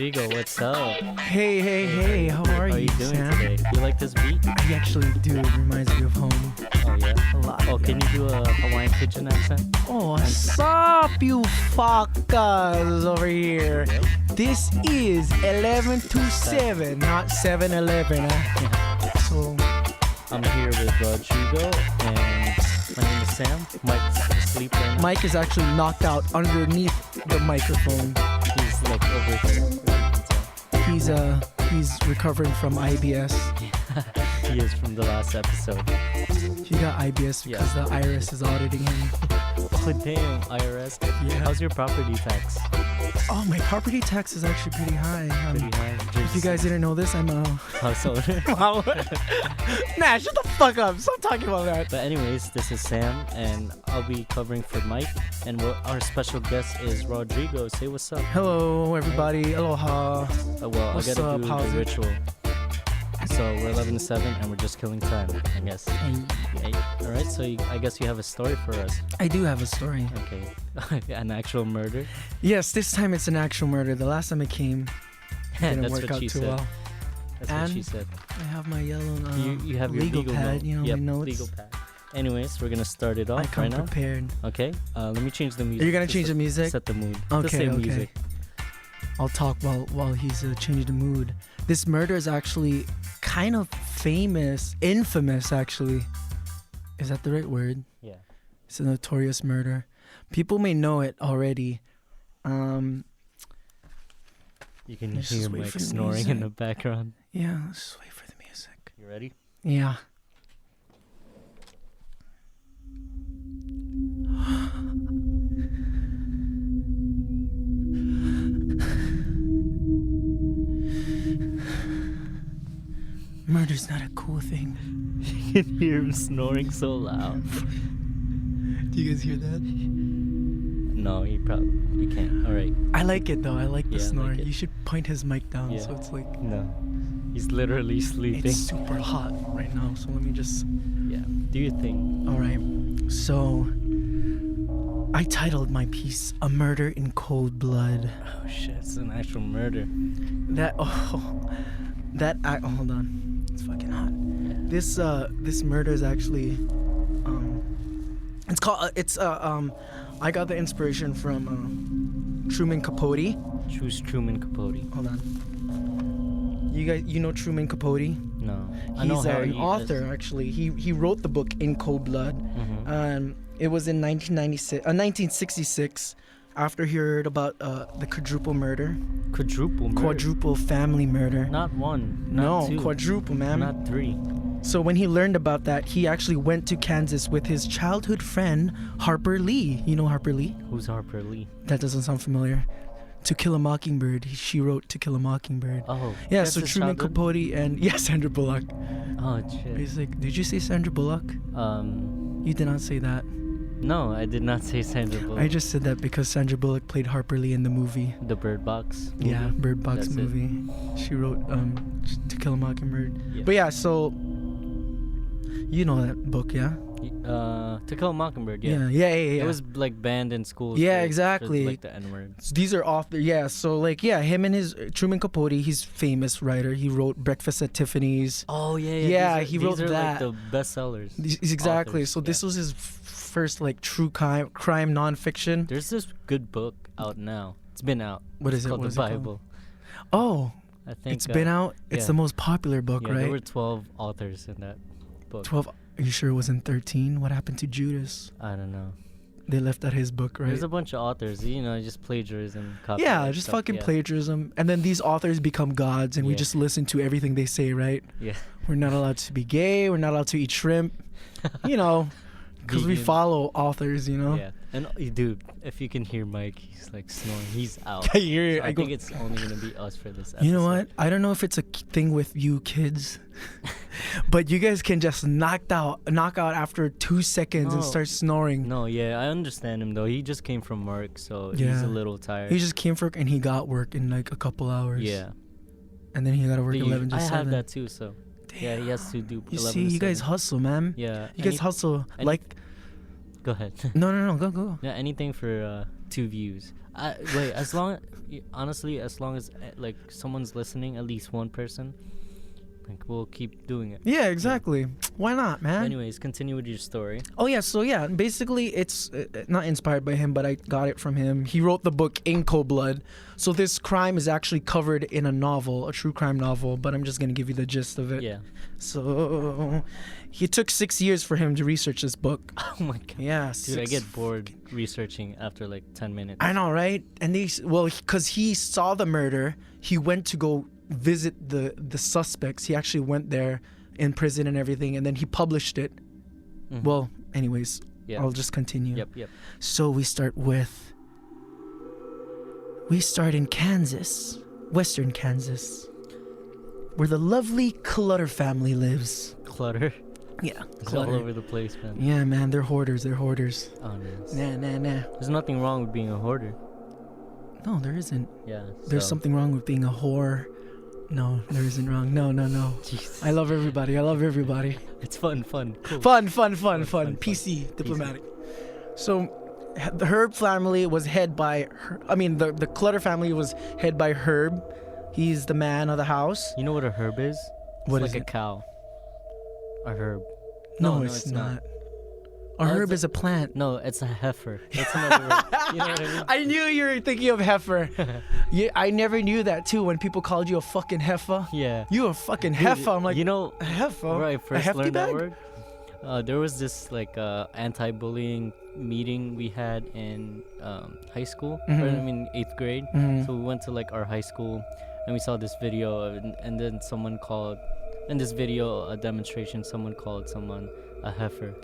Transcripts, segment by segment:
Rodrigo, what's up? Hey, how are How are you, you doing Sam? today? You like this beat? I actually do. It reminds me of home Oh yeah. a lot. Oh, can you do a Hawaiian pigeon accent? Oh, what's up, you fuckers over here? Yep. This is 11 to 7, not 7-Eleven. So, I'm here with Rodrigo, and my name is Sam. Mike's asleep right now. Mike is actually knocked out underneath the microphone. He's like over here. If you can tell. He's recovering from IBS. He is from the last episode. He got IBS because the IRS is auditing him. Oh damn, IRS. Yeah. How's your property tax? Oh, my property tax is actually pretty high. Pretty high. If you guys didn't know this, I'm a household. Wow. Nah, shut the fuck up. Stop talking about that. But anyways, this is Sam, and I'll be covering for Mike. And our special guest is Rodrigo. Say what's up. Hello, everybody. Aloha. Well, What's I gotta up? do How's the it? ritual. So we're 11 to 7, and we're just killing time, I guess. Yeah. All right. So I guess you have a story for us. I do have a story. Okay. An actual murder. Yes, this time it's an actual murder. The last time it came, didn't That's work what out she too said. well. That's And what she said. I have my yellow You have your legal pad, note. you know, Yep, my notes. legal pad. Anyways, we're gonna start it I off come right now. prepared. Okay. Let me change the music. Are you gonna to change the music? Set the mood. Okay, The same okay. music. I'll talk while he's changing the mood. This murder is actually kind of infamous actually. Is that the right word? Yeah. It's a notorious murder. People may know it already. You can Let's hear just wait Mike for the snoring in music. the background. Yeah, let's just wait for the music. You ready? Yeah. Murder's not a cool thing. You can hear him snoring so loud. Do you guys hear that? No, we can't. All right. I like it though. I like the Yeah, I like snore. it. You should point his mic down Yeah. so it's like No. He's literally sleeping. it's super hot right now. So let me just. Yeah. Do your thing. All right. So I titled my piece "A Murder in Cold Blood." Oh shit! It's an actual murder. Hold on. It's fucking hot. This murder is actually I got the inspiration from Truman Capote. Choose Truman Capote. Hold on. You know Truman Capote? No. I know He's Harry an author actually. He wrote the book In Cold Blood. Mm-hmm. It was in 1966 after he heard about the quadruple murder. Quadruple family murder. Not one. No, Not two. quadruple, man. Not three. So when he learned about that, he actually went to Kansas with his childhood friend Harper Lee. You know Harper Lee? Who's Harper Lee? That doesn't sound familiar. To Kill a Mockingbird. She wrote To Kill a Mockingbird. Oh. Yeah, that's so his Truman childhood? Capote and Sandra Bullock. Oh shit. He's like, did you say Sandra Bullock? You did not say that. No, I did not say Sandra Bullock. I just said that because Sandra Bullock played Harper Lee in the movie. The Bird Box. Movie? Yeah, Bird Box That's it. movie. She wrote To Kill a Mockingbird. Yeah. But yeah, so you know that book, yeah? To Kill a Mockingbird. Yeah. Yeah. It was like banned in schools. Yeah, for exactly. like the N-word. So these are authors. Yeah, so like him and his Truman Capote. He's famous writer. He wrote Breakfast at Tiffany's. Oh yeah. Yeah, he wrote these are that. Like the bestsellers. Exactly. Authors, So this was his first like true crime nonfiction. There's this good book out now. It's been out. What It's is it? called What The is it called? Bible. Oh, I think it's been out. It's yeah. the most popular book, Yeah, right? there were 12 authors in that book. 12. Are you sure it wasn't 13? What happened to Judas? I don't know. They left out his book, right? There's a bunch of authors, just plagiarism. Yeah, copyright just stuff, fucking yeah. plagiarism. And then these authors become gods and we Yeah. just listen to everything they say, right? Yeah. We're not allowed to be gay. We're not allowed to eat shrimp. Because we Vegan. follow authors, Yeah. And dude, if you can hear Mike, he's like snoring. He's out. I hear it. So I think it's only gonna be us for this episode. You know what? I don't know if it's a thing with you kids, but you guys can just knock out after 2 seconds and No. start snoring. No, yeah, I understand him though. He just came from work, so he's Yeah. a little tired. He just came for work and he got work in like a couple hours. yeah. And then he got to work The 11 to I 7. have that too, so yeah, he has to do. You 11 see, to you guys 7. hustle, man. Yeah. You guys hustle. any- Like, Go ahead. no, go. Yeah, anything for 2 views. Wait, as long honestly, as long as like someone's listening, at least one person, like we'll keep doing it. Yeah, exactly. Why not, man? Anyways, continue with your story. Oh yeah, so yeah, basically it's not inspired by him, but I got it from him. He wrote the book Inco Blood. So this crime is actually covered in a novel, a true crime novel, but I'm just gonna give you the gist of it. Yeah. So it took 6 years for him to research this book. Oh my god. Yeah, Dude, I get bored researching after like 10 minutes. I know, right? And because he saw the murder, he went to go visit the suspects. He actually went there in prison and everything, and then he published it. Mhm. Well, anyways, Yeah. I'll just continue. Yep. So we start in Kansas, western Kansas, where the lovely Clutter family lives. Clutter. Yeah, It's all over the place, man. Yeah, man, they're hoarders. Oh, nice. Nah. There's nothing wrong with being a hoarder. No, there isn't. Yeah. There's something wrong with being a whore. No, there isn't wrong. No. Jesus. I love everybody. It's fun. Cool. Fun. PC, diplomatic. So, the Herb family was head by. The Clutter family was head by Herb. He's the man of the house. You know what a herb is? It's What like is a it? cow. A herb. No, it's not. A Oh, herb it's is a plant. No, it's a heifer. That's another word. You know what I mean? I knew you were thinking of heifer. Yeah, I never knew that too. When people called you a fucking heifer, Yeah. you a fucking heifer. I'm like, you know, a heifer. where I A first hefty learned that bag? word? There was this like anti-bullying meeting we had in high school. Or, I mean 8th grade. Mhm. So we went to like our high school, and we saw this video, and then someone called. In this video, a demonstration, someone called someone a heifer.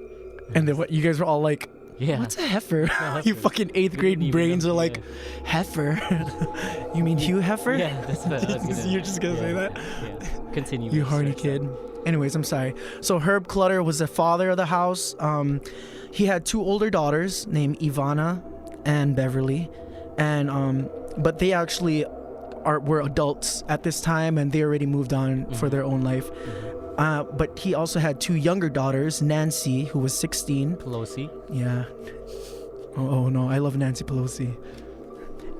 And then what? You guys were all like, Yeah. "What's a heifer?" heifer. You fucking 8th We grade didn't even brains know, are like, "Heifer." You mean Hugh Heifer? Yeah, that's what I was gonna. You're just gonna say that? Yeah. Continue. You with horny the kid. Anyways, I'm sorry. So Herb Clutter was the father of the house. He had 2 older daughters named Ivana and Beverly, and but they actually were adults at this time, and they already moved on for their own life. But he also had 2 younger daughters, Nancy, who was 16. Pelosi. Yeah. Oh no, I love Nancy Pelosi.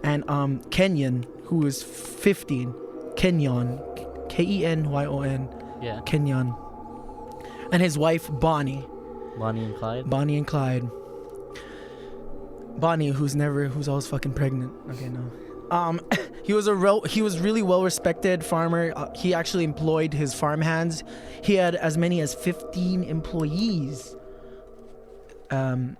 And Kenyon, who was 15. Kenyon, Kenyon. Yeah. Kenyon. And his wife Bonnie. Bonnie and Clyde. Bonnie and Clyde. Bonnie, who's always fucking pregnant. Okay, no. He was really well respected farmer. He actually employed his farm hands. He had as many as 15 employees. And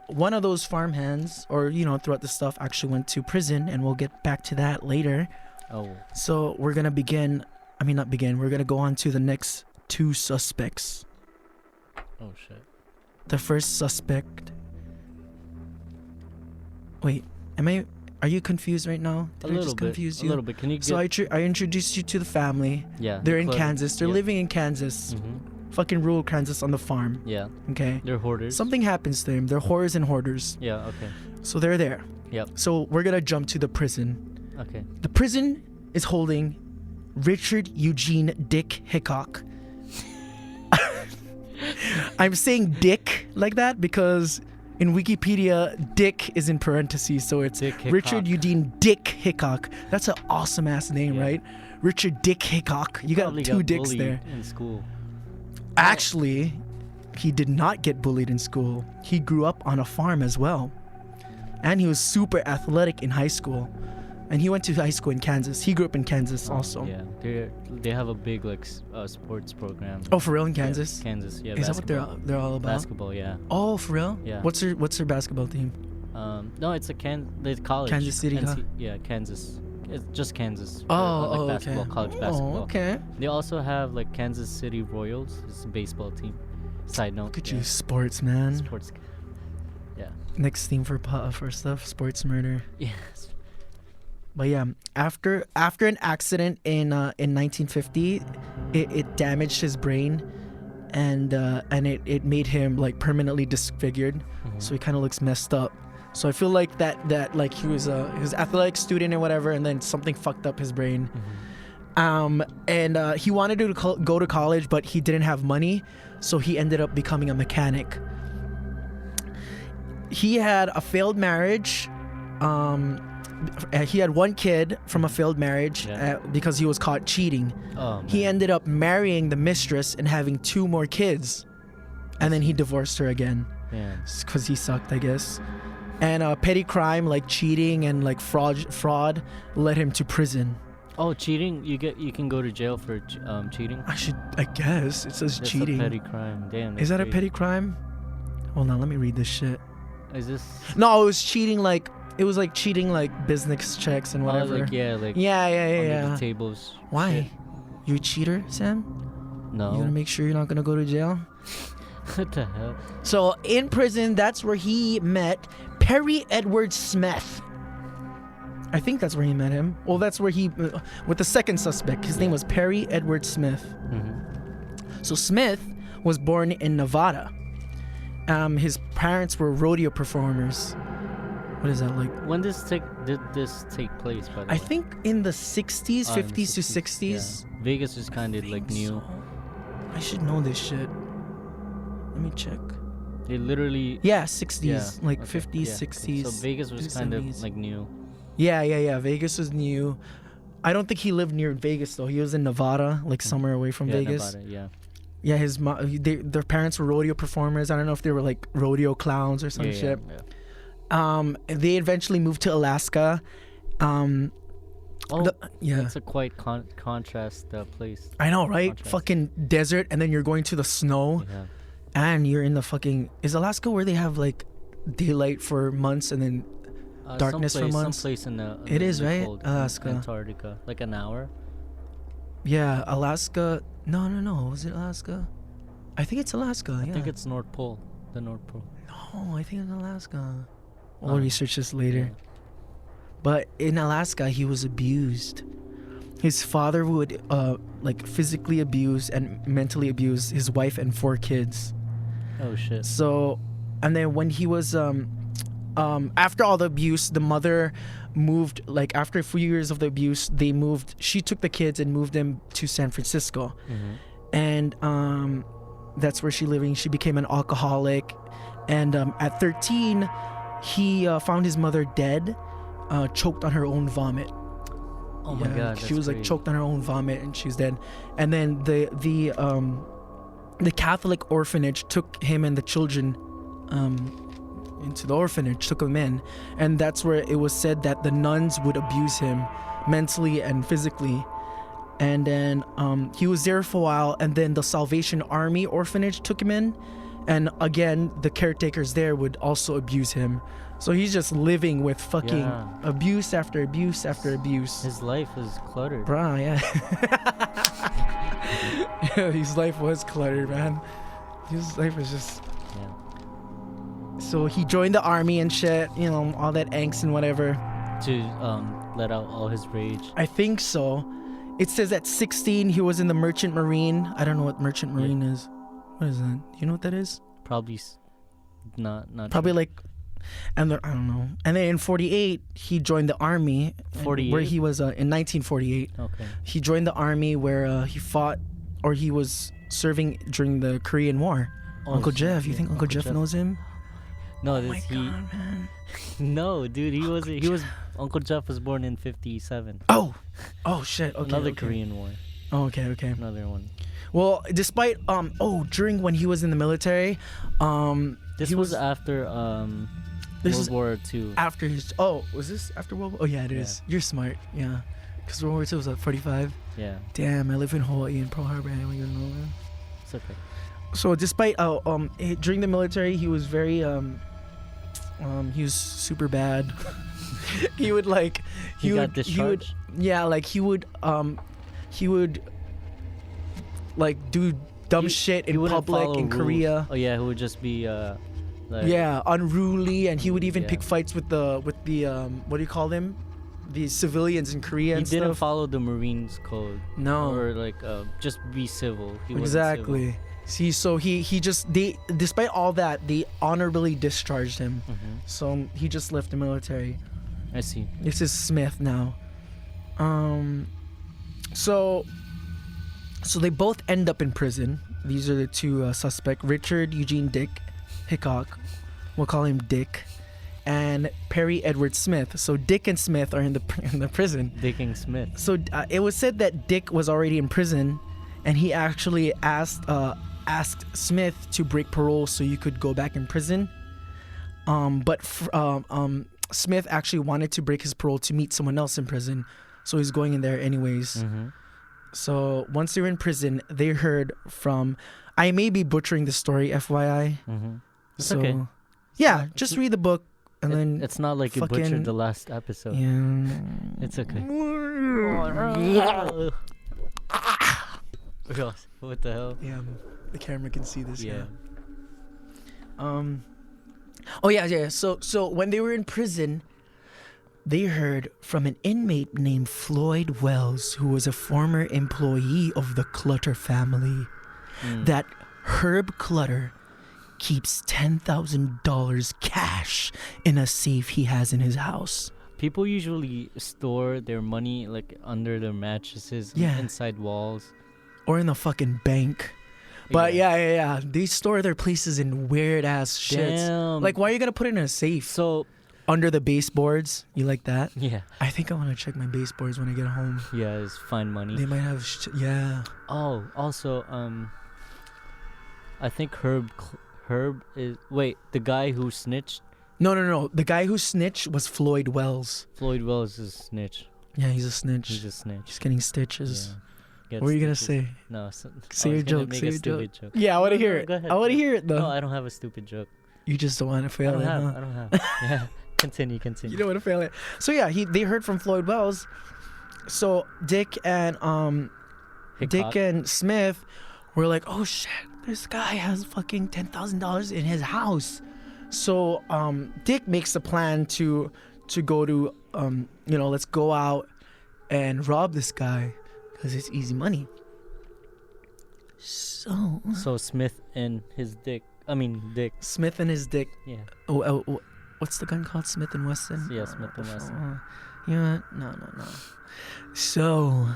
one of those farm hands, or throughout the stuff, actually went to prison, and we'll get back to that later. Oh. So we're gonna we're gonna go on to the next 2 suspects. Oh shit. The first suspect. Wait, are you confused right now? Did I just confuse you? A little bit. Can you get? So I introduced you to the family. Yeah. They're in Clutter. Kansas. They're Yeah. living in Kansas. Mhm. Fucking rural Kansas on the farm. Yeah. Okay. They're hoarders. Something happens to them. They're whores and hoarders. Yeah. Okay. So they're there. Yep. So we're gonna jump to the prison. Okay. The prison is holding Richard Eugene Dick Hickok. I'm saying Dick like that because in Wikipedia, Dick is in parentheses, so it's Dick Hickok. Richard Eugene Dick Hickok. That's an awesome ass name, Yeah. right? Richard Dick Hickok. You got Probably 2 got dicks bullied there. in school. Actually, he did not get bullied in school. He grew up on a farm as well. And he was super athletic in high school. And he went to high school in Kansas. He grew up in Kansas also. Yeah. They have a big like sports program. Oh, for real in Kansas? Yeah, Kansas. Yeah. Is that what they're all about? Basketball. Yeah. Oh, for real? Yeah. What's their basketball team? No, it's the college. Kansas City, huh? Yeah, Kansas. It's just Kansas. for, Oh, basketball, okay. college Oh, basketball. okay. They also have like Kansas City Royals. It's a baseball team. Side note. Look at yeah. you, sports man. Sports. Yeah. Next theme for stuff, sports murder. Yes. But yeah, after an accident in 1950, it damaged his brain, and it made him like permanently disfigured. Mhm. So he kind of looks messed up. So I feel like that like he was athletic student or whatever, and then something fucked up his brain. Mhm. He wanted to go to college, but he didn't have money, so he ended up becoming a mechanic. He had a failed marriage, he had one kid from a failed marriage Yeah. because he was caught cheating. Oh, man. He ended up marrying the mistress and having 2 more kids, and then he divorced her again Yeah. because he sucked, I guess. And petty crime like cheating and like fraud led him to prison. Oh, cheating! You can go to jail for cheating. I guess it says That's cheating. a petty crime. Damn. Is that's that a crazy. petty crime? Hold on, let me read this shit. Is this? No, it was cheating like cheating like business checks and Oh, whatever. like yeah, like yeah, under the yeah. tables. Why? shit. You a cheater, Sam? No. You gonna make sure you're not gonna go to jail? What the hell? So in prison, that's where he met Perry Edward Smith. I think that's where he met him. Well, that's where he with the second suspect. His name was Perry Edward Smith. Mm-hmm. So Smith was born in Nevada. His parents were rodeo performers. What is that like? When did this take place? By the I way? think in the 60s, Oh, in the 50s to 60s. Yeah. Vegas is kind of like new. So. I should know this shit. Let me check. They literally. Yeah, 60s, Yeah, like okay, 50s, yeah. 60s. So Vegas was kind 70s. of like new. Yeah. Vegas was new. I don't think he lived near Vegas though. He was in Nevada, like somewhere away from Yeah, Vegas. Nevada, yeah. Yeah, their parents were rodeo performers. I don't know if they were like rodeo clowns or some Yeah, shit. yeah. They eventually moved to Alaska. Oh, Yeah. it's a quite contrast place. I know, right? Contrast. Fucking desert, and then you're going to the snow, Yeah. and you're in the fucking. Is Alaska where they have like daylight for months and then darkness for months? Someplace in the. It is, right? cold Alaska. Antarctica, like an hour. Yeah, Alaska. No. Was it Alaska? I think it's Alaska. I Yeah. think it's North Pole. The North Pole. No, I think it's Alaska. We'll Oh. research this later. Yeah. But in Alaska, he was abused. His father would like physically abuse and mentally abuse his wife and 4 kids. Oh shit. So, and then when he was after all the abuse, the mother moved. Like after a few years of the abuse, they moved. She took the kids and moved them to San Francisco, Mm-hmm. and that's where she became an alcoholic. And at 13, he found his mother dead, choked on her own vomit. Oh my god. she was like crazy. choked on her own vomit and she's dead. And then the Catholic orphanage took him and the children into the orphanage, took him in, and that's where it was said that the nuns would abuse him mentally and physically. And then he was there for a while, and then the Salvation Army orphanage took him in, and again the caretakers there would also abuse him. So he's just living with fucking Yeah. abuse after abuse after abuse. His life is cluttered. Bruh, yeah. Yeah, his life was cluttered, man. His life was just. Yeah. So he joined the army and shit, you know, all that angst and whatever. To let out all his rage. I think so. It says at 16 he was in the Merchant Marine. I don't know what Merchant Marine is. What is that? Do you know what that is? Probably not Probably sure. like, and I don't know. And then in 48 he joined the army. 48? Where he was in 1948. Okay. He joined the army where he fought, or he was serving during the Korean War. Oh, Uncle shit, Jeff, you yeah, think Uncle Jeff knows him? No, Oh this my he. god, man. No, dude, he was. Uncle Jeff was born in '57. Oh shit. Okay. Another okay. Korean War. Oh, okay. Another one. Well, despite during when he was in the military, This he was after This World is War II. after his. Was this after World War? Oh yeah, it is. You're smart. Yeah, because World War II was at 45. Yeah, Damn, I live in Hawaii in Pearl Harbor. I don't even know, man. it's okay. So despite during the military, he was very he was super bad. He would like He got would discharged? he would like do dumb shit He in wouldn't public follow in rules. Korea. Oh yeah, who would just be like, Yeah, unruly, and he would even Yeah. pick fights with the what do you call them? The civilians in Korea He and didn't stuff. follow the Marines code. No. Or like just be civil. He wasn't Exactly. See, so he just despite all that, they honorably discharged him. civil. Mhm. So he just left the military. I see. This is Smith now. So they both end up in prison. These are the two suspects: Richard Eugene Dick Hickok. We'll call him Dick, and Perry Edward Smith. So Dick and Smith are in the prison. Dick and Smith. So it was said that Dick was already in prison, and he actually asked Smith to break parole so you could go back in prison. But Smith actually wanted to break his parole to meet someone else in prison, so he's going in there anyways. Mm-hmm. So once they were in prison, they heard from. I may be butchering the story, FYI. Mm-hmm. It's So okay. yeah, just read the book and then. It's not like you fucking- butchered the last episode. Yeah. It's okay. What the hell? Yeah, the camera can see this. Yeah. Oh yeah. So when they were in prison, they heard from an inmate named Floyd Wells, who was a former employee of the Clutter family, that Herb Clutter keeps $10,000 cash in a safe he has in his house. People usually store their money like under their mattresses, Yeah. inside walls. Or in the fucking bank. But yeah. They store their places in weird ass shit. Damn. Like, why are you gonna put it in a safe? So Under the baseboards? You like that? yeah, I think I want to check my baseboards when I get home. yeah, it's fine money. They might have yeah. Oh, also, I think Herb is the guy who snitched. No. The guy who snitched was Floyd Wells. Floyd Wells is a snitch. Yeah, he's a snitch. He's a snitch. He's getting stitches. Yeah. Gets What were you gonna stitches. say? No, Say I your was gonna joke. make Say a your stupid joke. joke. Yeah, I want to No, hear no, it. go ahead, I want to go hear it though. No, I don't have a stupid joke. You just don't want to I fail don't it, have. huh? I don't have. Yeah. Continue. You don't want to fail it. So yeah, they heard from Floyd Wells. So Dick and Smith were like, "Oh shit, this guy has fucking $10,000 in his house." So Dick makes a plan to go to let's go out and rob this guy because it's easy money. So Smith and his Dick. Smith and his Dick. Yeah. Oh, what's the gun called? Smith and Wesson? Yeah, Smith and Wesson. Yeah, no. So,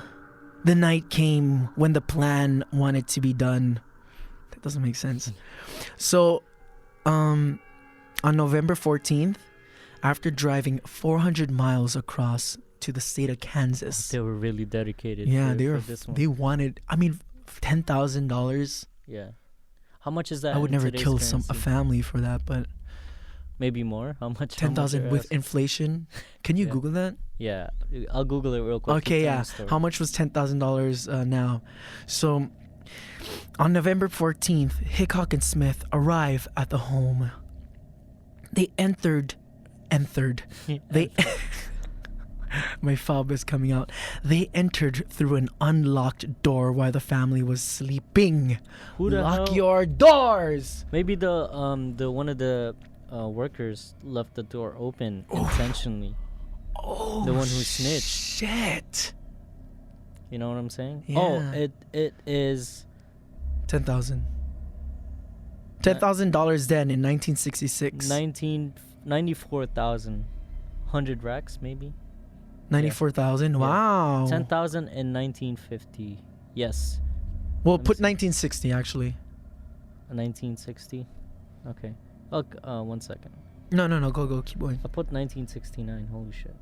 the night came when the plan wanted to be done. That doesn't make sense. So, on November 14th, after driving 400 miles across to the state of Kansas. They were really dedicated. Yeah, for this one. they wanted, $10,000. Yeah. How much is that? I would in never today's kill a currency? family for that, but Maybe more. How much? 10,000 with inflation. Can you Yeah. Google that? Yeah, I'll Google it real quick. Okay, yeah. How much was $10,000 now? So, on November 14th, Hickok and Smith arrive at the home. They entered. They. My fob is coming out. They entered through an unlocked door while the family was sleeping. Who the Lock hell? your doors. Maybe the one of the workers left the door open intentionally. Oh, The one who snitched. Shit. You know what I'm saying? Yeah. Oh, it is $10,000. $10,000 then in 1966. 94,000. 100 racks maybe. 94,000. Wow. 10,000 in 1950. Yes. Well, Let me put see. 1960 actually. 1960. Okay. Oh, 1 second. No. Go. Keep going. I put 1969. Holy shit.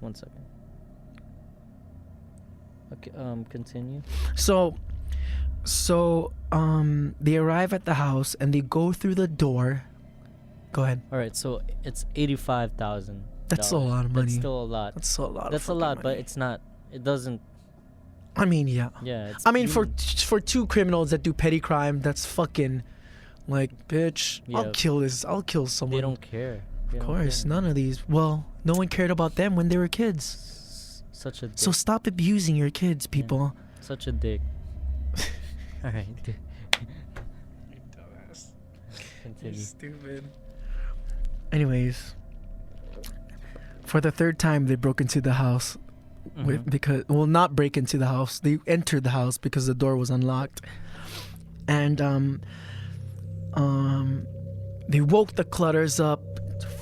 1 second. Okay. Continue. So, they arrive at the house and they go through the door. Go ahead. All right. So it's 85,000. That's still a lot of money. That's still a lot. That's still a lot. That's a lot, but it's not. It doesn't. I mean, yeah. Yeah. It's I mean, huge. for two criminals that do petty crime, that's fucking, like, bitch. I'll Yeah. kill this. I'll kill someone. They don't care. They Of don't course, care. none of these. Well, no one cared about them when they were kids. Such a dick. So stop abusing your kids, people. Such a dick. All right. Continue. Stupid. Anyways, for the third time, they broke into the house. Mhm. Not break into the house. They entered the house because the door was unlocked, and they woke the Clutters up.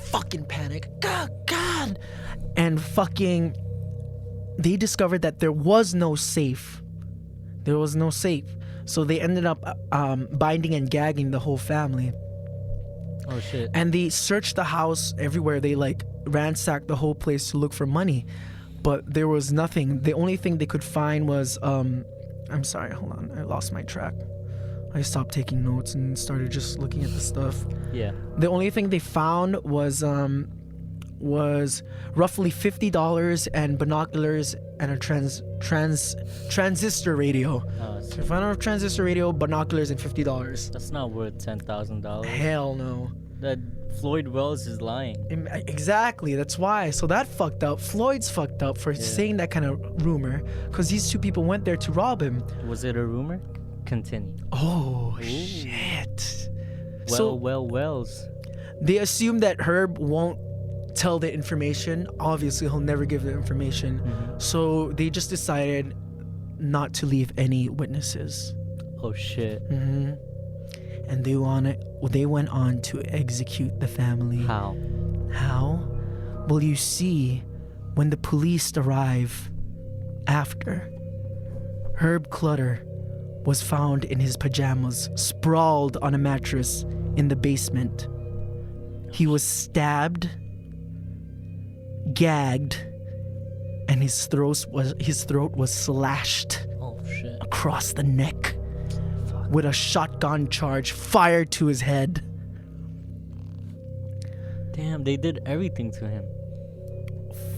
Fucking panic. God, and fucking. They discovered that there was no safe. So they ended up binding and gagging the whole family. Oh shit. And they searched the house everywhere. They like ransacked the whole place to look for money, but there was nothing. The only thing they could find was I'm sorry, hold on, I lost my track. I stopped taking notes and started just looking at the stuff. Yeah. The only thing they found was roughly $50 and binoculars and a transistor radio. Oh, So they found a transistor radio, binoculars, and $50. that's not worth $10,000. Hell no. That Floyd Wells is lying. Exactly, that's why. So that fucked up. Floyd's fucked up for saying that kind of rumor, because these two people went there to rob him. Was it a rumor? Continue. Oh, Ooh. shit. Wells. They assume that Herb won't tell the information. Obviously, he'll never give the information. Mm-hmm. So they just decided not to leave any witnesses. Oh shit. And they went on to execute the family. How? How? Well, you see, when the police arrive after, Herb Clutter was found in his pajamas, sprawled on a mattress in the basement. He was stabbed, gagged, and his throat was slashed Oh shit. across the neck Fuck. with a shotgun charge fired to his head. Damn, they did everything to him.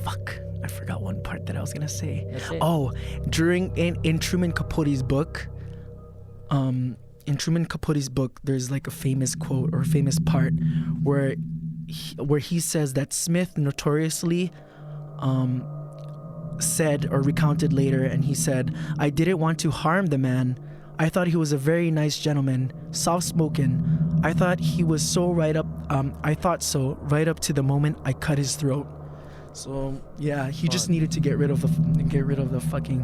Fuck, I forgot one part that I was gonna say. That's it. Oh, in Truman Capote's book, there's like a famous quote or a famous part where he says that Smith notoriously said or recounted later, and he said, "I didn't want to harm the man. I thought he was a very nice gentleman, soft-spoken. I thought he was so right up to the moment I cut his throat." So yeah, he just needed to get rid of the fucking.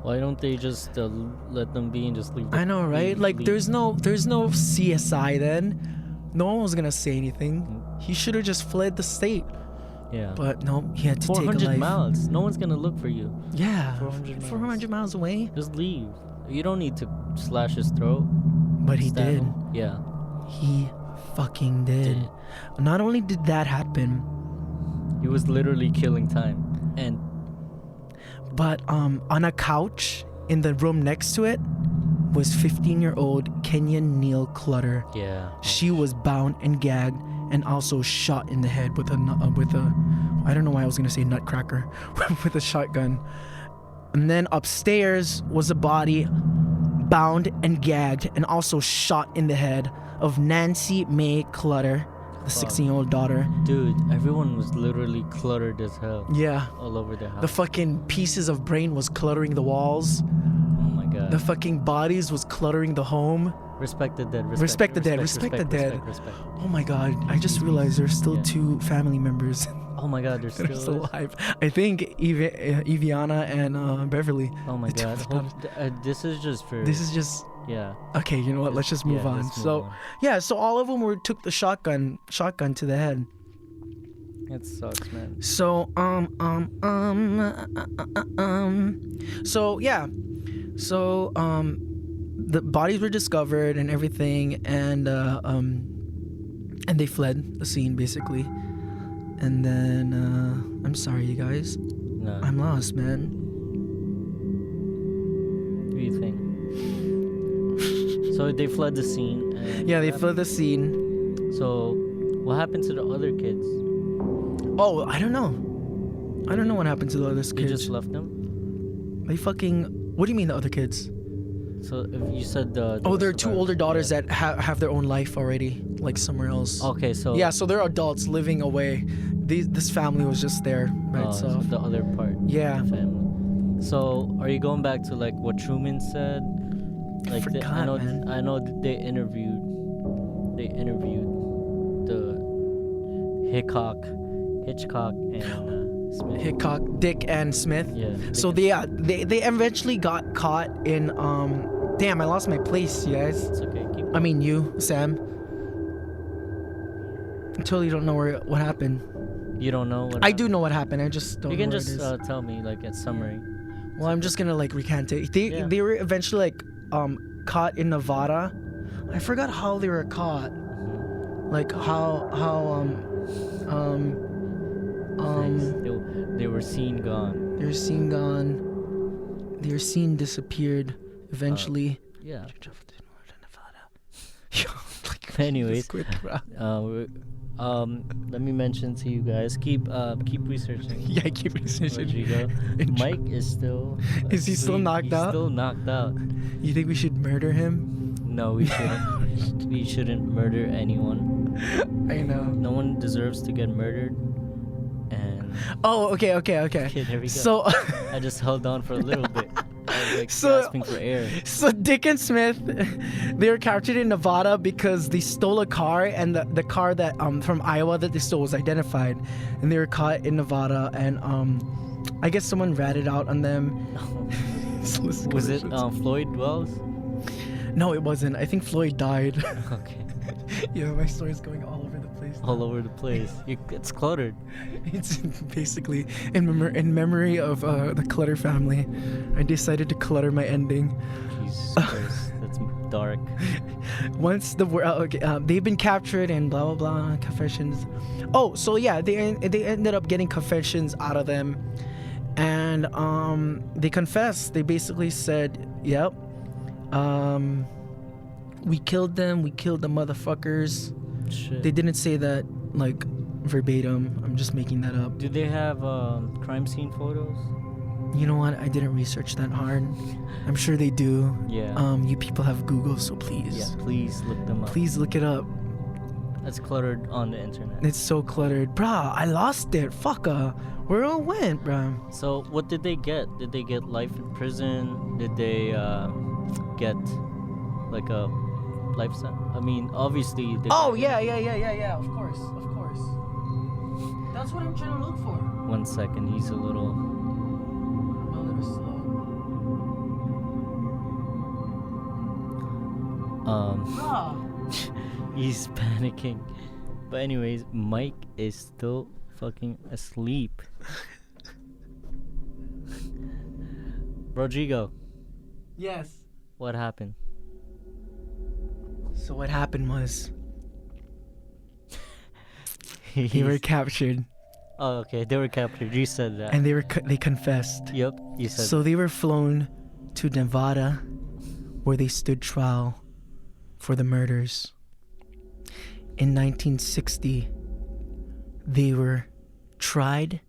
Why don't they just let them be and just leave? I know, right? Like there's no CSI then. No one was gonna say anything. He should have just fled the state. Yeah. But no, he had to take a 400 life. miles. No one's gonna look for you. Yeah, 400 miles away. Just leave. You don't need to slash his throat. But he Stab did. him. Yeah. He fucking did. Not only did that happen, He was literally killing time. And but on a couch in the room next to it was 15-year-old Kenyan Neal Clutter. yeah. She was bound and gagged and also shot in the head with a I don't know why I was gonna say nutcracker, with a shotgun. And then upstairs was a body bound and gagged and also shot in the head of Nancy Mae Clutter, the 16-year-old daughter. Dude, everyone was literally cluttered as hell. Yeah. All over their house. The fucking pieces of brain was cluttering the walls. Oh my god. The fucking bodies was cluttering the home. Respect the dead. Respect the dead. Respect the dead. Respect. Oh my god, I just realized there's still 2 family members Oh my god, they're that are still still alive. I think Eviana and Beverly. Oh my The two god. This is just for. This is just Yeah. okay. You know what? Let's just move on. let's move So on. yeah, so all of them took the shotgun to the head. It sucks, man. So so yeah, so the bodies were discovered and everything, and they fled the scene basically. And then I'm sorry, you guys, No. I'm lost, man. What do you think? So they fled the scene. And Yeah, they fled the scene. So, what happened to the other kids? Oh, I don't know what happened to the other They kids. just left them. They fucking. What do you mean the other kids? So if you said the. Oh, there are 2 older daughters Yeah. that have their own life already, like somewhere else. Okay, so. Yeah, so they're adults living away. This family was just there by So itself. the other part. Yeah. The family. So are you going back to like what Truman said? Like forgot, I know. man. I know that they interviewed the Hitchcock, and Smith. Hickok, Dick, and Smith. Yeah. So they eventually got caught in Damn, I lost my place, you guys. It's okay. Keep. I mean you, Sam. I totally don't know what happened. You don't know what. I do know what happened. I just don't You know can where just it is. tell me like a summary. Well, I'm just gonna like recant it. Yeah. They were eventually like caught in Nevada. I forgot how they were caught. like how they were seen gone. they were seen gone. They were seen disappeared eventually. Yeah. Like, Anyways, quick, bro. let me mention to you guys. Keep researching. Yeah, I keep researching. Rodrigo. Mike is still. Is he still asleep. knocked He's out? Still knocked out. You think we should murder him? No, we shouldn't. We shouldn't murder anyone. I know. No one deserves to get murdered. And Oh, okay. okay, there we go. So, I just held on for a little bit. I was like So- gasping for air. so Dick and Smith, they were captured in Nevada because they stole a car, and the car that from Iowa that they stole was identified, and they were caught in Nevada, and I guess someone ratted out on them. Was it Floyd Wells? No, it wasn't. I think Floyd died. Okay. Yeah, my story's going all over the place. All over the place. It's cluttered. It's basically in memory of the Clutter family. I decided to clutter my ending. Jesus Christ, that's dark. Once they've been captured and blah blah blah confessions. Oh, so yeah, they ended up getting confessions out of them, and they confessed. They basically said, "Yep, we killed them. We killed the motherfuckers." Shit. They didn't say that like verbatim. I'm just making that up. Do they have crime scene photos? You know what? I didn't research that hard. I'm sure they do. Yeah. You people have Google, so please. Yeah, please look them up. Please look it up. That's cluttered on the internet. It's so cluttered. Bruh, I lost it. Fuck. Where it all went, bruh? So what did they get? Did they get life in prison? Did they get like a life sentence? I mean, obviously. Oh, yeah. Of course. That's what I'm trying to look for. 1 second, he's a little. I'm a little slow. Bruh. He's panicking. But anyways, Mike is still fucking asleep. Rodrigo, Yes. what happened? So what happened was they were captured Oh, okay. They were captured. You said that. and they confessed. Yep, you said. So they were flown to Nevada, where they stood trial for the murders. In 1960, they were tried,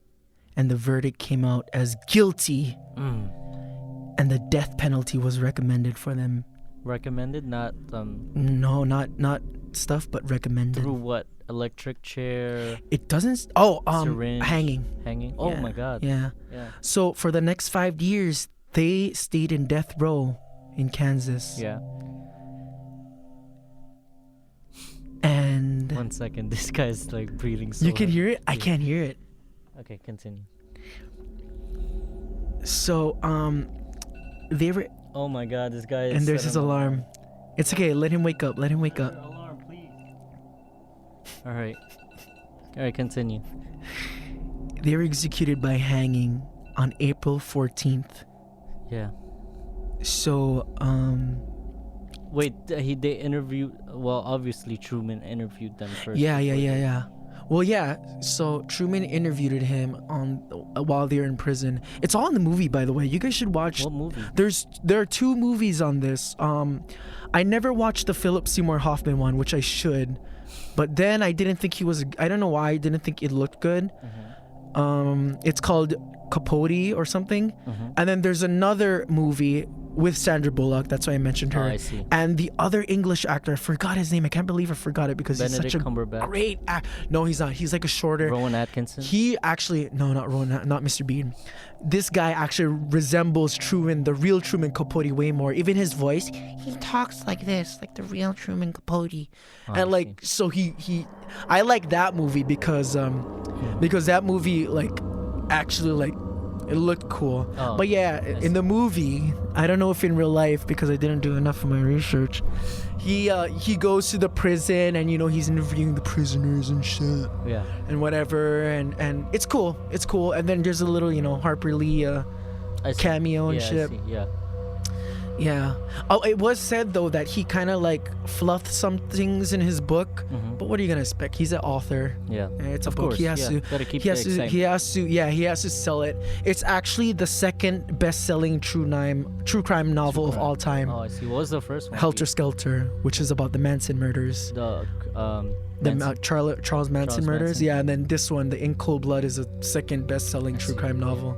and the verdict came out as guilty, and the death penalty was recommended for them. Recommended, not No, not stuff, but recommended. through what? Electric chair, It doesn't. Oh, syringe, hanging. hanging. Oh Yeah, my God. Yeah. Yeah. So for the next 5 years, they stayed in death row in Kansas. Yeah. And 1 second. This guy's like breathing so you can hard. hear it? I Yeah. can't hear it. Okay, continue. So they were, Oh my God, this guy is. and there's set his on alarm. It's okay. Let him wake up. Let him wake up. Alarm, please. All right. All right, continue. They were executed by hanging on April 14th. Yeah. So Wait, they interviewed. Well, obviously Truman interviewed them first. yeah. before they- Well, yeah. So Truman interviewed him while they were in prison. It's all in the movie, by the way. You guys should watch. What movie? There are 2 movies on this. I never watched the Philip Seymour Hoffman one, which I should, but then I didn't think he was. I don't know why I didn't think it looked good. It's called Capote or something, and then there's another movie with Sandra Bullock. That's why I mentioned her. Oh, I see. And the other English actor, I forgot his name. I can't believe I forgot it because Benedict he's such a Cumberbatch. great actor. No, he's not. He's like a shorter. Rowan Atkinson. He actually, no, not Rowan, not Mr. Bean. This guy actually resembles Truman, the real Truman Capote, way more. Even his voice, he talks like this, like the real Truman Capote. Oh, I And like, so I like that movie because that movie like actually like it looked cool. Oh, But yeah, in the movie, I don't know if in real life because I didn't do enough of my research. He goes to the prison and he's interviewing the prisoners and shit. Yeah. And whatever, and it's cool. And then there's a little, Harper Lee I see. cameo and Yeah, I shit. see, yeah. Yeah. Oh, it was said though that he kind of like fluffed some things in his book. But what are you gonna expect? He's an author. Yeah. And it's a Of book. course, He has yeah. to. Gotta keep He has the to. He excitement. has to. Yeah. He has to sell it. It's actually the second best-selling true crime novel of crime. all time. Oh, I see. What was the first one? Helter Skelter, which is about the Manson murders. The The Manson- Charles Manson Charles murders. Manson. Yeah, and then this one, The In Cold Blood, is a second best-selling true see. crime novel.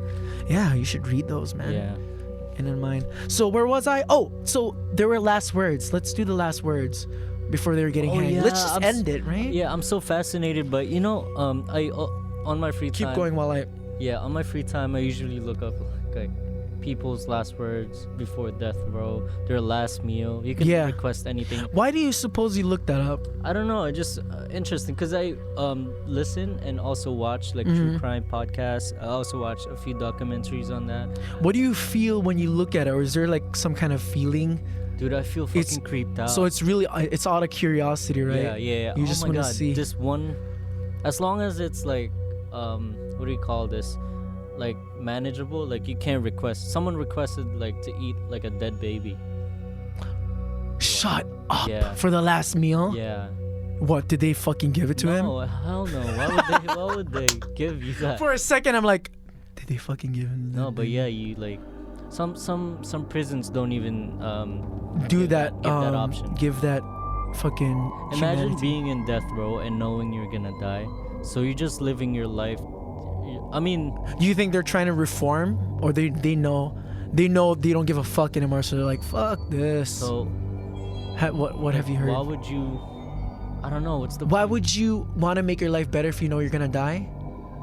Yeah, you should read those, man. Yeah. And in mind. So where was I? Oh, so there were last words. Let's do the last words before they were getting hanged. yeah, Let's just end it, right? Yeah, I'm so fascinated, but I on my free time. Keep going while I. Yeah, on my free time, I usually look up like people's last words before death row, their last meal. You can Yeah. request anything. Why do you suppose you looked that up? I don't know. It's just interesting because I listen and also watch like true crime podcasts. I also watch a few documentaries on that. What do you feel when you look at it, or is there like some kind of feeling? Dude, I feel fucking It's- creeped out. So it's really it's out of curiosity, right? Yeah, yeah. You Oh just my wanna God, see. this one. As long as it's like, what do you call this? Like manageable. Like you can't request. Someone requested like to eat like a dead baby. Shut up. Yeah. For the last meal? Yeah. What, did they fucking give it to him? No, hell no. Why would they give you that? For a second, I'm like, did they fucking give him that? No, but yeah, you like some prisons don't even Do give that, give that option. give that fucking Imagine humanity. being in death row and knowing you're gonna die. So you're just living your life. I mean, Do you think they're trying to reform, or they know they don't give a fuck anymore, so they're like, fuck this. so What have you heard? why would you? I don't know. What's the Why would you want to make your life better if you know you're gonna die?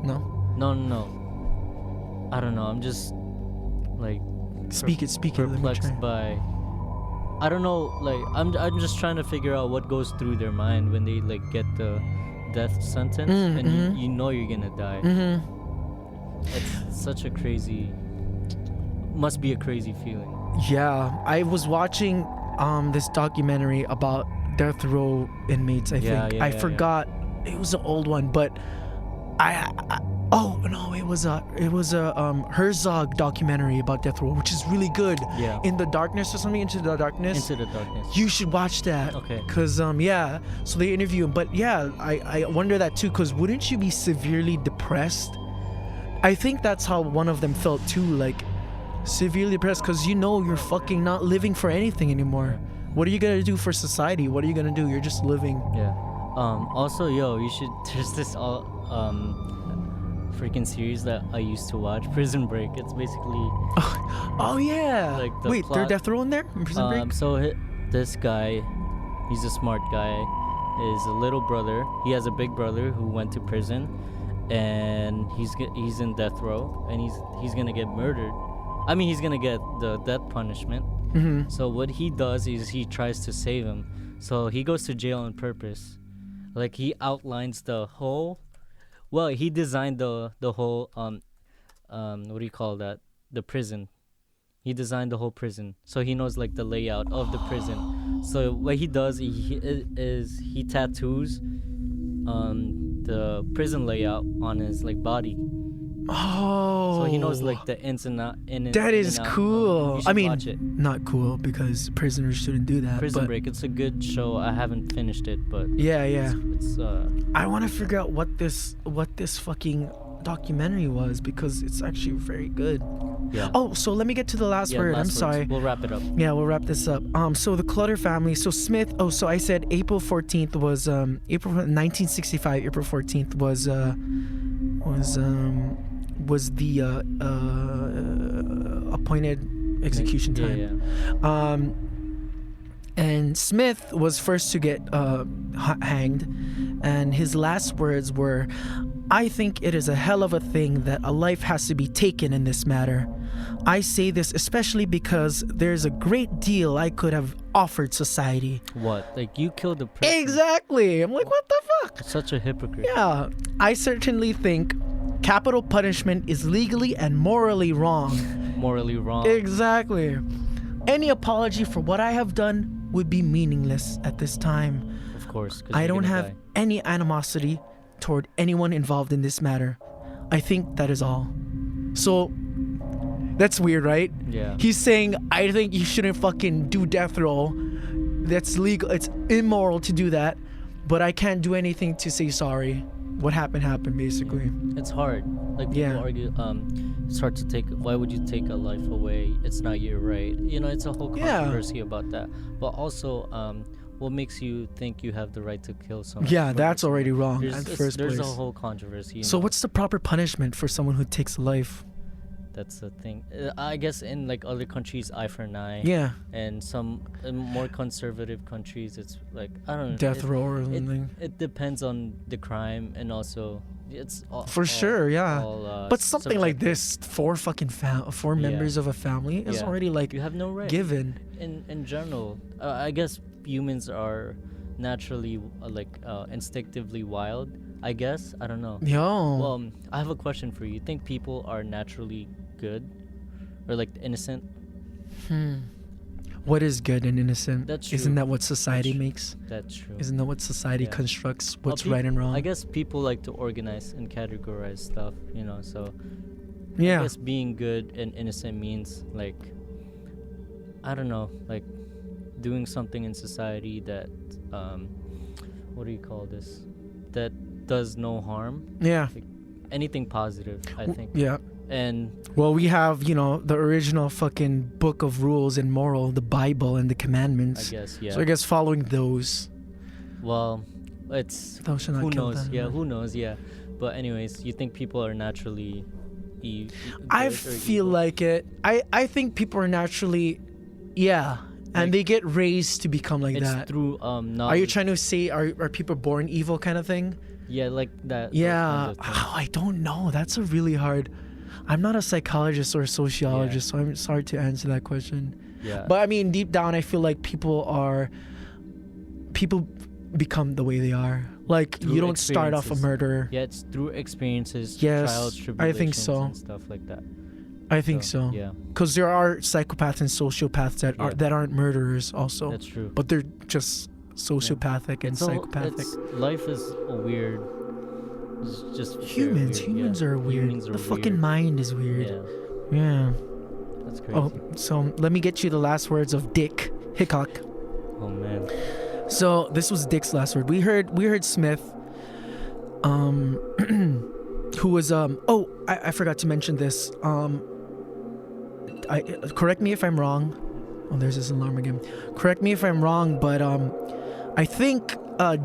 No. No. I don't know. I'm just like Speak it. Let me try. perplexed by. I don't know. Like I'm just trying to figure out what goes through their mind when they like get the death sentence and you know you're gonna die. It's such a crazy. Must be a crazy feeling. Yeah, I was watching this documentary about death row inmates. I Yeah, think yeah, I yeah, forgot. It was an old one, but it was a Herzog documentary about death row, which is really good. Yeah. In the Darkness or something, Into the Darkness. Into the darkness. You should watch that. Okay. Cause yeah, so they interview him, but yeah, I wonder that too. Cause wouldn't you be severely depressed? I think that's how one of them felt too, like severely depressed, cause you know you're fucking not living for anything anymore. What are you gonna do for society? What are you gonna do? You're just living. Yeah. Also, you should. There's this freaking series that I used to watch, Prison Break. It's basically Oh yeah. Like the Wait, plot- they're death row in there? In Prison Break? This guy, he's a smart guy. His little brother, he has a big brother who went to prison, and he's in death row, and he's gonna get murdered. I mean, he's gonna get the death punishment. Mm-hmm. So what he does is he tries to save him. So he goes to jail on purpose. Like he outlines the whole. Well, he designed the whole what do you call that? The prison. He designed the whole prison, so he knows like the layout of the prison. So what he does he tattoos the prison layout on his like body. Oh. So he knows like the ins and out. That is cool. You should I mean, watch it. not cool because prisoners shouldn't do that. Prison but Break. It's a good show. I haven't finished it, but Yeah. it's I want to figure out what this fucking documentary was, because it's actually very good. yeah. Oh, so let me get to the last Yeah, word. last I'm words. sorry. We'll wrap it up. Yeah, we'll wrap this up. So the Clutter family. So Smith. Oh, so I said April 14th was April 1965. April 14th was the appointed execution time. Yeah. And Smith was first to get hanged, and his last words were, "I think it is a hell of a thing that a life has to be taken in this matter. I say this especially because there's a great deal I could have offered society." What? Like you killed a person? Exactly. I'm like, what the fuck? Such a hypocrite. Yeah, I certainly think capital punishment is legally and morally wrong. Morally wrong. Exactly. Any apology for what I have done would be meaningless at this time. Of course. 'Cause I you're don't gonna have die. any animosity toward anyone involved in this matter. I think that is all. So, That's weird, right? Yeah. He's saying, I think you shouldn't fucking do death row. That's legal. It's immoral to do that. But I can't do anything to say sorry. What happened, basically. It's hard. Like people Yeah. argue, it's hard to take. Why would you take a life away? It's not your right. You know, it's a whole Yeah. controversy about that. But also, what makes you think you have the right to kill someone? Yeah, for that's no reason? already wrong There's, at it's- first there's place. a whole controversy. You So know? what's the proper punishment for someone who takes a life? That's the thing. I guess in like other countries, eye for an eye. Yeah, And some more conservative countries, it's like I don't know. death row or It, something. it depends on the crime and also it's all, For sure, yeah. all, But something like subjective. this, four Yeah. members of a family is Yeah. already like You have no right. given. In general, I guess humans are naturally instinctively wild. I guess I don't know. Yo. Well, I have a question for you. You think people are naturally good, or like innocent? What is good and innocent? That's Isn't true. that what society That's makes? That's true. Isn't that what society Yeah. constructs? Well, What's right and wrong? I guess people like to organize and categorize stuff, you know. So I Yeah. guess being good and innocent means like I don't know, like doing something in society that what do you call this? That does no harm. Yeah. Anything positive, I think. Yeah. And Well, we have, the original fucking book of rules and moral, the Bible and the I commandments. guess yeah. So I guess following those. Well, it's Thou shalt not who kill knows? them. Yeah, who knows? Yeah. But anyways, you think people are naturally I good or feel evil? like it. I think people are naturally, yeah, and Like- they get raised to become like it's that. through knowledge. Are you trying to say are people born evil kind of thing? Yeah, like that. those Yeah. kinds of things. I don't know. That's a really hard. I'm not a psychologist or a sociologist, so it's hard to answer that question. Yeah. But I mean, deep down, I feel like people become the way they are. Like Through you don't start off a experiences. murderer. Yeah, it's through experiences, Yes, trials, I tribulations, think so. and stuff like that. I think so. Yeah, Because there are psychopaths and sociopaths Yeah. that aren't murderers also, that's true. but they're just sociopathic and It's a whole- psychopathic. life is a weird. It's just very Humans, weird, humans yeah. are weird. Humans are The fucking weird. mind is weird. Yeah, Yeah. that's crazy. Oh, so let me get you the last words of Dick Hickok. Oh man. So this was Dick's last word. We heard Smith, who was I forgot to mention this. I correct me if I'm wrong. Oh, there's this alarm again. Correct me if I'm wrong, but I think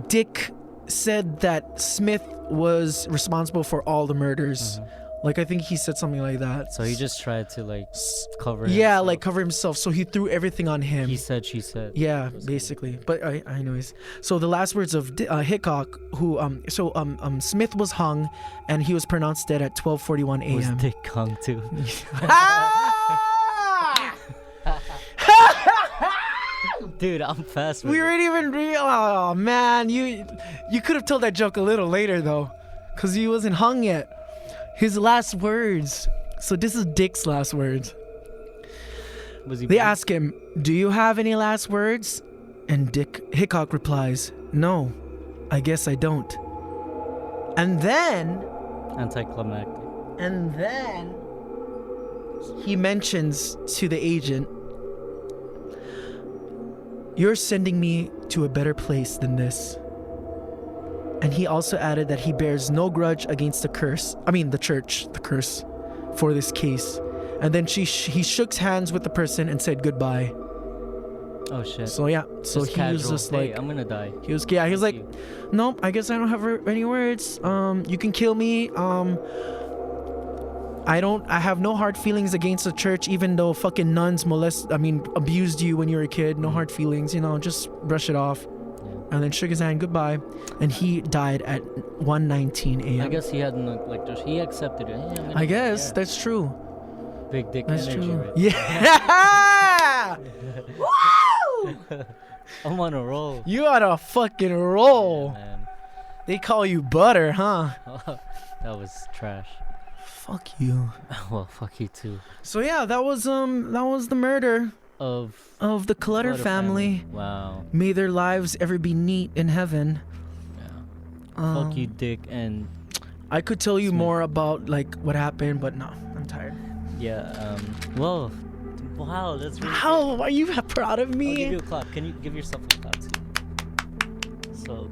Dick said that Smith was responsible for all the murders. Like I think he said something like that. So he just tried to like cover. Yeah, himself. like cover himself. So he threw everything on him. He said, she said. Yeah, basically. But anyways. So the last words of Hickok, who Smith was hung, and he was pronounced dead at 12:41 Was a.m. Dick hung too? Dude, I'm fast. With We it. weren't even real. Oh man, you could have told that joke a little later though, cause he wasn't hung yet. His last words. So this is Dick's last words. Was he? They big? ask him, "Do you have any last words?" And Hickok replies, "No, I guess I don't." And then Anticlimactic. he mentions to the agent, "You're sending me to a better place than this." And he also added that he bears no grudge against the curse for this case. And then he shook hands with the person and said goodbye. Oh shit. So yeah, so Just he was casual. just Hey, like, I'm gonna die. he was like, you. "Nope, I guess I don't have any words. You can kill me. I have no hard feelings against the church, even though fucking nuns abused you when you were a kid. No hard feelings, just brush it off." And then shook his hand goodbye, and he died at 1:19 a.m. I guess he had no he accepted it. Hey, I'm gonna I die. guess Yeah. that's true. Big dick That's energy. true. Right? Yeah. Woo! I'm on a roll. You on a fucking roll. Man. They call you butter, huh? That was trash. Fuck you. Well, fuck you too. So yeah, that was the murder Of of the Clutter Clutter family. Wow. May their lives ever be neat in heaven. Yeah. Fuck you, Dick, and I could tell you Smith. more about like what happened, but no, I'm tired. Yeah. Well, wow, that's really. How are you proud of I'll give me? you a clap. Can you give yourself a clap too? So,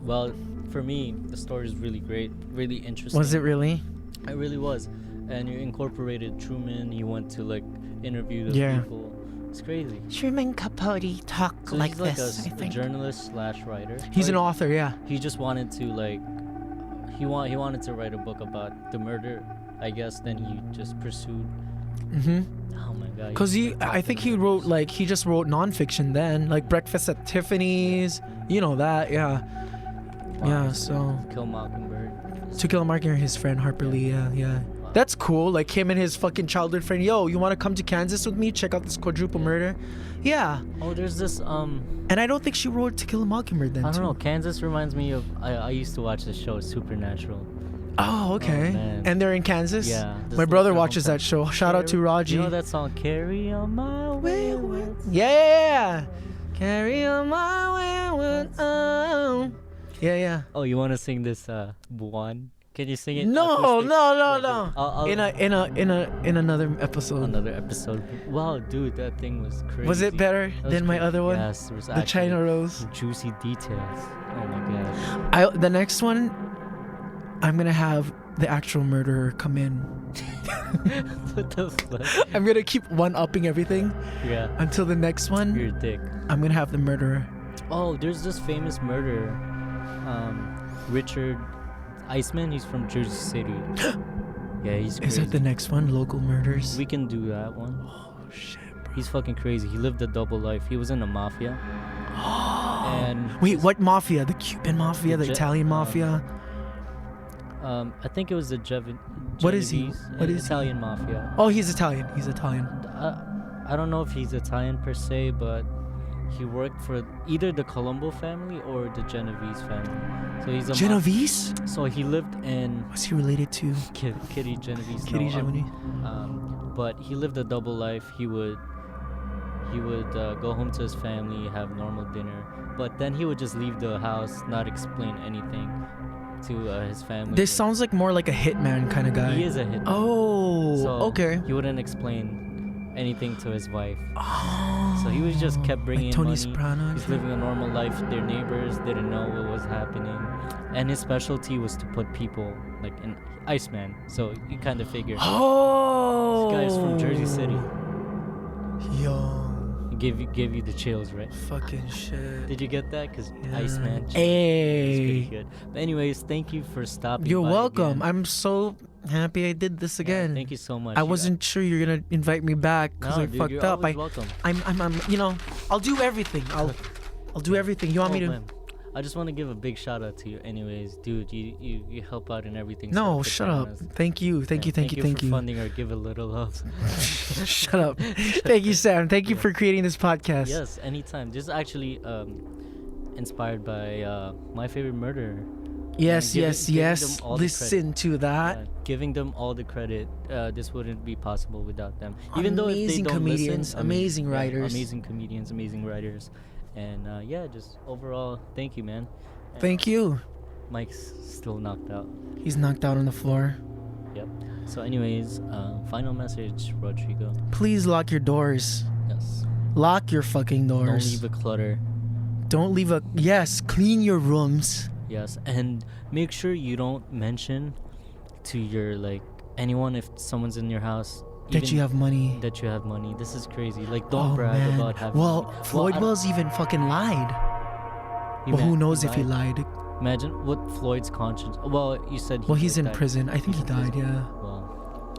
well, for me, the story is really great, really interesting. Was it really? It really was. And you incorporated Truman. You went to like interview those Yeah. people. It's crazy. Truman Capote talk So like he's like this. I a think journalist slash writer. he's an Or author. Yeah. He just wanted to like, he wanted to write a book about the murder. I guess then he just pursued. Oh my god. Cause he's, he, like, I top think of he the wrote murders. like he just wrote nonfiction then, like Breakfast at Tiffany's. You know that, yeah. Wow. Yeah. So Kill Mockingbird. To Kill a Mockingbird, his friend Harper Lee. Yeah, yeah. Wow. That's cool. Like him and his fucking childhood friend. Yo, you want to come to Kansas with me? Check out this quadruple murder. Yeah. Oh, there's this And I don't think she wrote To Kill a Mockingbird then I don't too. know. Kansas reminds me of. I used to watch the show Supernatural. Oh, okay. man. And they're in Kansas. Yeah. this My is brother their watches hometown. that show. Shout out to Carry- Raji. You know that song, "Carry on My Wayward." Yeah. Carry on my wayward. Oh. Yeah, yeah. Oh, you want to sing this Buwan? Can you sing it? No, acoustic? no. I'll In another episode. another episode. Wow, dude, that thing was crazy. Was it better That was than my crazy. other one? Yes, it was The actually China Rose. juicy details. Oh my god. The next one, I'm gonna have the actual murderer come in. What the fuck? I'm gonna keep one-upping everything Yeah, until the next one. you're a dick. I'm gonna have the murderer. Oh, there's this famous murderer, Richard Iceman. He's from Jersey City. Yeah, he's crazy. Is that the next one? Local murders. We can do that one. Oh shit, bro. He's fucking crazy. He lived a double life. He was in the mafia. And Wait, what mafia? The Cuban mafia? The Je- Italian mafia? I think it was the What is he? Genovese, What is he? Italian mafia. Oh, he's Italian. He's Italian. I don't know if he's Italian per se, but he worked for either the Colombo family or the Genovese family. So he's a Genovese? so he lived in Was he related to Kitty Genovese. Kitty no, Genovese? but he lived a double life. He would go home to his family, have normal dinner, but then he would just leave the house, not explain anything to his family. This sounds like more like a hitman kind of guy. He is a hitman. Oh, So okay. He wouldn't explain anything to his wife. Oh, So he was just kept bringing like Tony money. Soprano. He's living a normal life. Their neighbors didn't know what was happening, and his specialty was to put people like in Iceman. So you kind of figure Oh, this guy's from Jersey City. Yo, Give you the chills, right? fucking shit. Did you get that? Cause Yeah. Iceman. It's pretty Hey, good. But anyways, thank you for stopping. you're by welcome. again. I'm so happy I did this Yeah, again. thank you so much. I wasn't sure you're gonna invite me back because No, I dude, fucked you're up. always welcome. I'm, you know, I'll do everything. I'll do everything. You want me to? Man. I just want to give a big shout out to you. Anyways, dude, you help out in everything. so No, put shut that on up. us. Thank you. Thank Yeah, you. Thank you. Thank for you. funding or give a little love. Shut up. Thank you, Sam. Thank you Yeah. for creating this podcast. Yes, anytime. This is actually inspired by my favorite murderer. Yes, giving- yes, giving yes. them all the Listen to that. Giving them all the credit. This wouldn't be possible without them. Even though if they Amazing don't comedians, listen, I mean, amazing yeah, writers. amazing comedians, amazing writers, and yeah, just overall, thank you, man. And Thank you. Mike's still knocked out. He's knocked out on the floor. Yep. So, anyways, final message, Rodrigo. Please lock your doors. Yes. Lock your fucking Don't doors. leave a clutter. Don't leave a. Yes, clean your rooms. Yes, and make sure you don't mention to your anyone if someone's in your house That even you have money. that you have money. This is crazy. Like, don't Oh, brag man. about having Well, money. Floyd I- Wells even fucking lied. he Well, who ma- knows if he lied? Imagine what Floyd's conscience. Well, you said. Well, he's in died. prison. I think he He's in died. prison. Yeah. Well,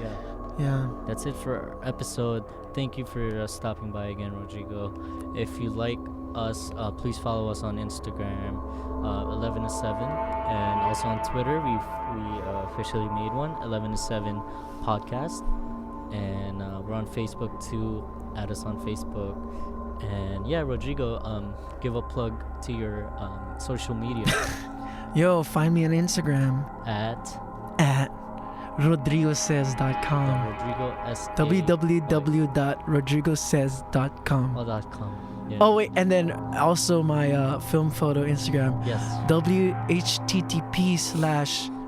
yeah. Yeah. That's it for our episode. Thank you for stopping by again, Rodrigo. If you like us, please follow us on Instagram, 11 to 7, and also on Twitter. We officially made one, 11 to 7 podcast, and we're on Facebook too. Add us on Facebook, and yeah, Rodrigo, give a plug to your social media Yo, find me on Instagram at at rodrigosays.com. Rodrigo S. www.rodrigosays.com. .com. Yeah. Oh wait, and then also my film photo Instagram. Yes. WHTTP/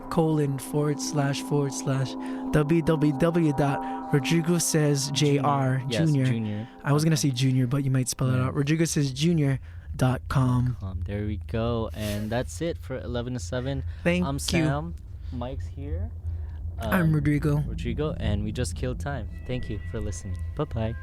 www.rodrigosaysjr Yes, junior. Junior. I was gonna say junior, but you might spell it Yeah. out. rodrigosaysjunior.com. There we go, and that's it for 11 to 7. Thank I'm you. Sam. Mike's here. I'm Rodrigo. Rodrigo, and we just killed time. Thank you for listening. Bye bye.